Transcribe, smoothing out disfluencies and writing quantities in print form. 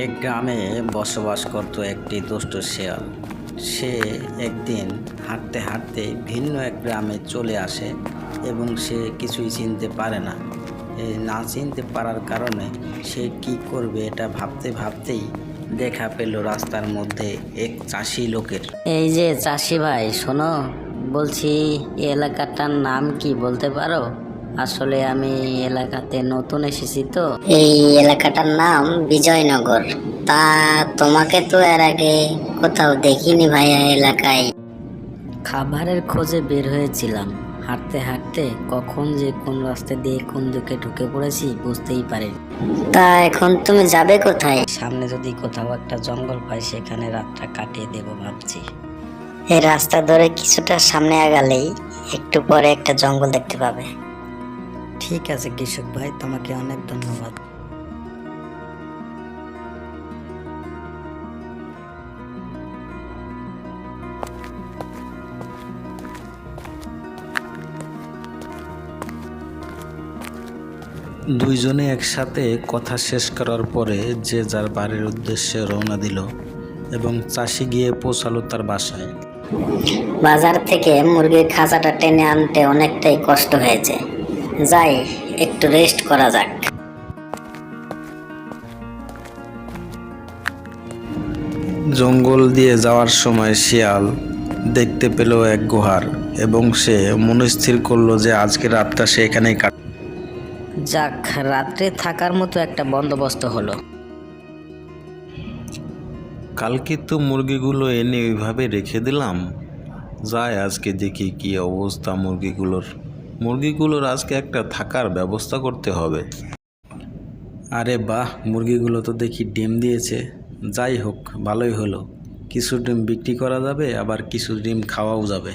এক গ্রামে বসবাস করত একটি দুষ্ট শেয়াল। সে একদিন হাঁটতে হাঁটতে ভিন্ন এক গ্রামে চলে আসে এবং সে কিছুই চিনতে পারে না। এই না চিনতে পারার কারণে সে কি করবে এটা ভাবতে ভাবতেই দেখা পেল রাস্তার মধ্যে এক চাষি লোকের। এই যে চাষি ভাই, শোনো, বলছি এই এলাকাটার নাম কি বলতে পারো? আসলে আমি এলাকাতে নতুন এসেছি তো। এই এলাকাটার নাম বিজয়নগর। তা তোমাকে তো এর আগে কোথাও দেখিনি ভাইয়া এলাকায়। খাবারের খোঁজে বের হয়েছিলাম, হাঁটতে হাঁটতে কখন যে কোন রাস্তা দিয়ে কোন দিকে ঢুকে পড়েছি বুঝতেই পারি। তা এখন তুমি যাবে কোথায়? সামনে যদি কোথাও একটা জঙ্গল পাই সেখানে রাতটা কাটিয়ে দেবো ভাবছি। এই রাস্তা ধরে কিছুটা সামনে আগালেই একটু পরে একটা জঙ্গল দেখতে পাবে। ঠিক আছে কৃষক ভাই, তোমাকে অনেক ধন্যবাদ। দুইজনে একসাথে কথা শেষ করার পরে যে যার বাড়ির উদ্দেশ্যে রওনা দিল এবং চাষি গিয়ে পৌঁছালো তার বাসায়। বাজার থেকে মুরগির খাঁচাটা টেনে আনতে অনেকটাই কষ্ট হয়েছে, যাই একটু রেস্ট করা যাক। জঙ্গল দিয়ে যাওয়ার সময় শিয়াল দেখতে পেল এক গুহার এবং সে মনস্থির করলো যে আজকে রাতটা সে এখানেই যাক, রাত্রে থাকার মতো একটা বন্দোবস্ত হলো। কালকে তো মুরগিগুলো এনে ওইভাবে রেখে দিলাম, যাই আজকে দেখি কি অবস্থা মুরগিগুলোর আজকে একটা থাকার ব্যবস্থা করতে হবে। আরে বাহ, মুরগিগুলো তো দেখি ডিম দিয়েছে। যাই হোক, ভালোই হলো, কিছু ডিম বিক্রি করা যাবে, আবার কিছু ডিম খাওয়াও যাবে।